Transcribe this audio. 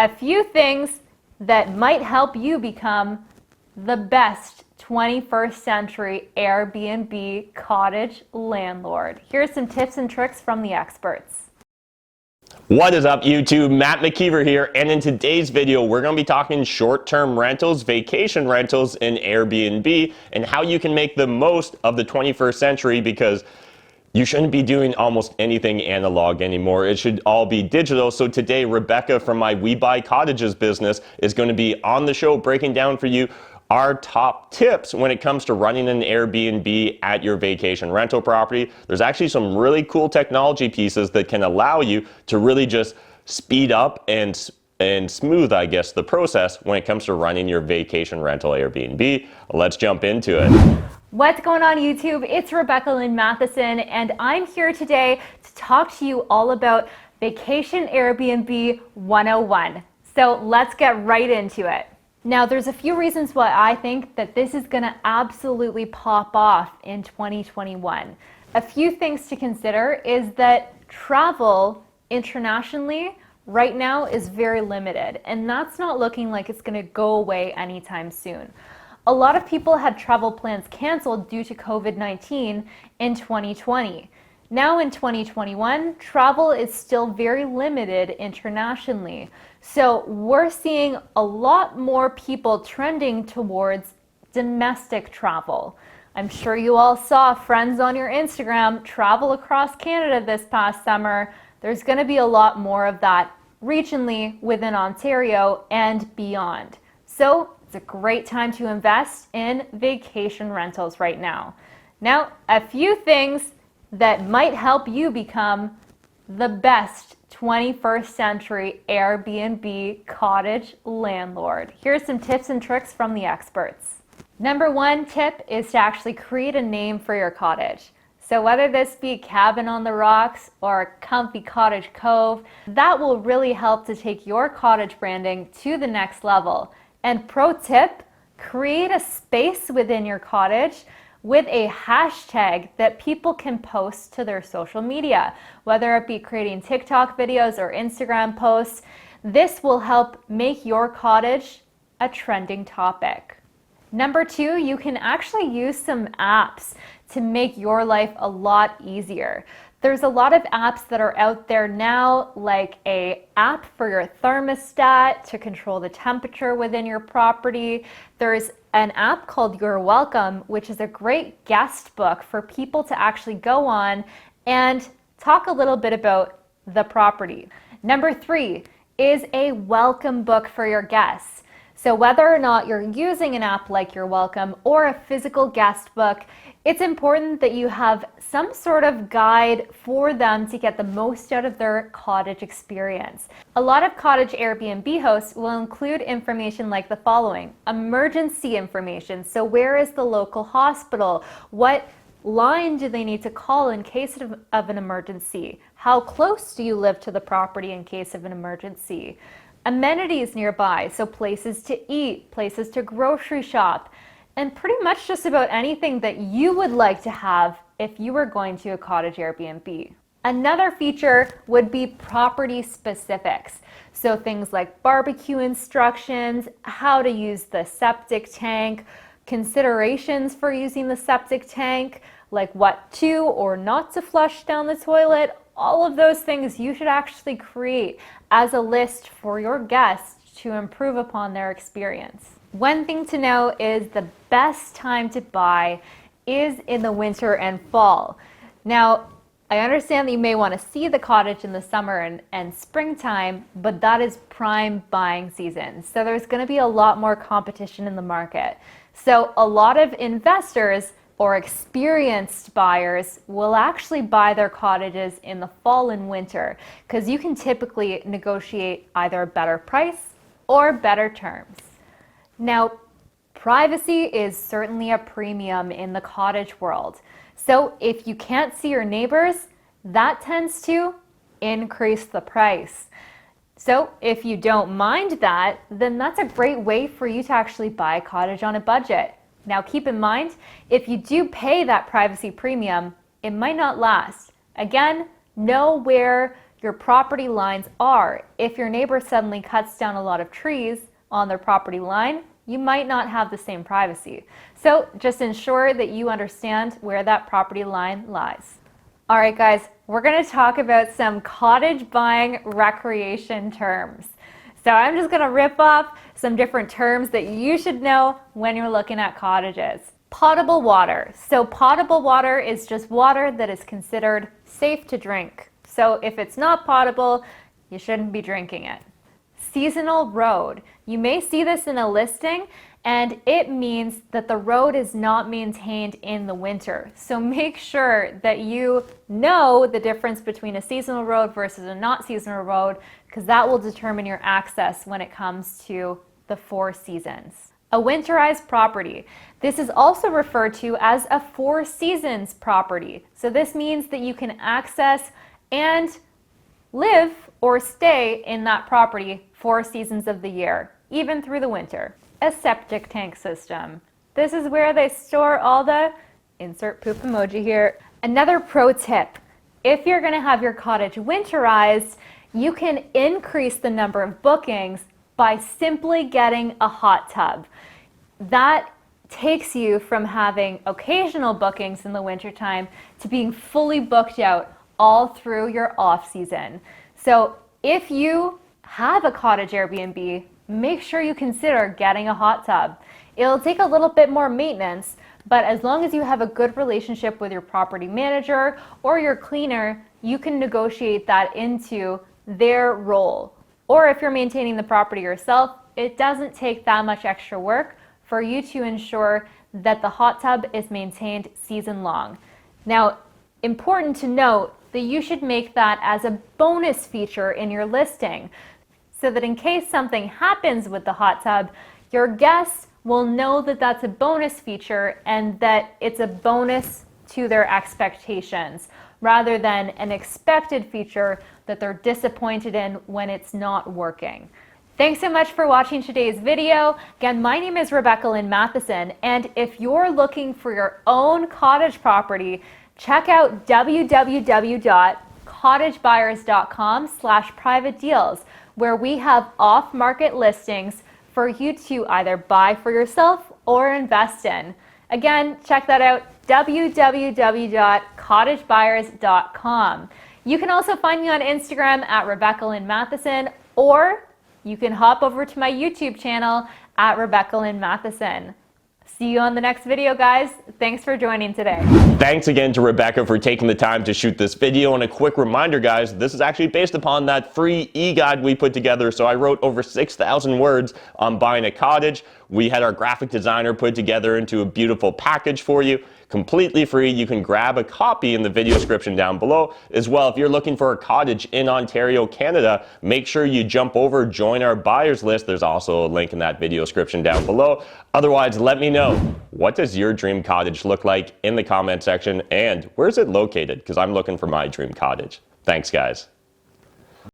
a few things that might help you become the best 21st century Airbnb cottage landlord. Here's some tips and tricks from the experts. What is up YouTube? Matt McKeever here, and in today's video we're going to be talking short-term rentals, vacation rentals in Airbnb, and how you can make the most of the 21st century, because you shouldn't be doing almost anything analog anymore. It should all be digital. So today Rebecca from my We Buy Cottages business is going to be on the show breaking down for you our top tips when it comes to running an Airbnb at your vacation rental property. There's actually some really cool technology pieces that can allow you to really just speed up and smooth, I guess, the process when it comes to running your vacation rental Airbnb. Let's jump into it. What's going on YouTube? It's Rebecca Lynn Matheson, and I'm here today to talk to you all about Vacation Airbnb 101. So let's get right into it. Now, there's a few reasons why I think that this is going to absolutely pop off in 2021. A few things to consider is that travel internationally right now is very limited, and that's not looking like it's going to go away anytime soon. A lot of people had travel plans canceled due to COVID-19 in 2020. Now in 2021, travel is still very limited internationally. So we're seeing a lot more people trending towards domestic travel. I'm sure you all saw friends on your Instagram travel across Canada this past summer. There's going to be a lot more of that regionally within Ontario and beyond. So it's a great time to invest in vacation rentals right now. Now, a few things that might help you become the best 21st century Airbnb cottage landlord. Here's some tips and tricks from the experts. Number one tip is to actually create a name for your cottage. So whether this be Cabin on the Rocks or Comfy Cottage Cove, that will really help to take your cottage branding to the next level. And pro tip, create a space within your cottage with a hashtag that people can post to their social media, whether it be creating TikTok videos or Instagram posts. This will help make your cottage a trending topic. Number two, you can actually use some apps to make your life a lot easier. There's a lot of apps that are out there now, like an app for your thermostat to control the temperature within your property. There's an app called You're Welcome, which is a great guest book for people to actually go on and talk a little bit about the property. Number three is a welcome book for your guests. So whether or not you're using an app like You're Welcome or a physical guest book, it's important that you have some sort of guide for them to get the most out of their cottage experience. A lot of cottage Airbnb hosts will include information like the following: emergency information. So where is the local hospital? What line do they need to call in case of an emergency? How close do you live to the property in case of an emergency? Amenities nearby, so places to eat, places to grocery shop, and pretty much just about anything that you would like to have if you were going to a cottage Airbnb. Another feature would be property specifics. So things like barbecue instructions, how to use the septic tank, considerations for using the septic tank, like what to or not to flush down the toilet. All of those things you should actually create as a list for your guests to improve upon their experience. One thing to know is the best time to buy is in the winter and fall. Now, I understand that you may want to see the cottage in the summer and springtime, but that is prime buying season. So there's going to be a lot more competition in the market. So a lot of investors or experienced buyers will actually buy their cottages in the fall and winter, because you can typically negotiate either a better price or better terms. Now, privacy is certainly a premium in the cottage world. So if you can't see your neighbors, that tends to increase the price. So if you don't mind that, then that's a great way for you to actually buy a cottage on a budget. Now keep in mind, if you do pay that privacy premium, it might not last. Again, know where your property lines are. If your neighbor suddenly cuts down a lot of trees on their property line, you might not have the same privacy. So just ensure that you understand where that property line lies. All right, guys, we're going to talk about some cottage buying recreation terms. So I'm just going to rip off some different terms that you should know when you're looking at cottages. Potable water. So potable water is just water that is considered safe to drink. So if it's not potable, you shouldn't be drinking it. Seasonal road. You may see this in a listing, and it means that the road is not maintained in the winter. So make sure that you know the difference between a seasonal road versus a not seasonal road, because that will determine your access when it comes to the 4 seasons. A winterized property. This is also referred to as a 4 seasons property. So this means that you can access and live or stay in that property 4 seasons of the year, even through the winter. A septic tank system. This is where they store all the, insert poop emoji here. Another pro tip, if you're gonna have your cottage winterized, you can increase the number of bookings by simply getting a hot tub. That takes you from having occasional bookings in the wintertime to being fully booked out all through your off season. So if you have a cottage Airbnb, make sure you consider getting a hot tub. It'll take a little bit more maintenance, but as long as you have a good relationship with your property manager or your cleaner, you can negotiate that into their role. Or if you're maintaining the property yourself, it doesn't take that much extra work for you to ensure that the hot tub is maintained season long. Now, important to note that you should make that as a bonus feature in your listing, so that in case something happens with the hot tub, your guests will know that that's a bonus feature and that it's a bonus to their expectations, rather than an expected feature that they're disappointed in when it's not working. Thanks so much for watching today's video. Again, my name is Rebecca Lynn Matheson, and if you're looking for your own cottage property, check out www.cottagebuyers.com/private deals, where we have off-market listings for you to either buy for yourself or invest in. Again, check that out, www.cottagebuyers.com. You can also find me on Instagram at Rebecca Lynn Matheson, or you can hop over to my YouTube channel at Rebecca Lynn Matheson. See you on the next video, guys. Thanks for joining today. Thanks again to Rebecca for taking the time to shoot this video. And a quick reminder, guys, this is actually based upon that free e-guide we put together. So I wrote over 6,000 words on buying a cottage. We had our graphic designer put together into a beautiful package for you, completely free. You can grab a copy in the video description down below. As well, if you're looking for a cottage in Ontario, Canada, make sure you jump over, join our buyers list. There's also a link in that video description down below. Otherwise, let me know, what does your dream cottage look like in the comment section, and where's it located? Because I'm looking for my dream cottage. Thanks, guys.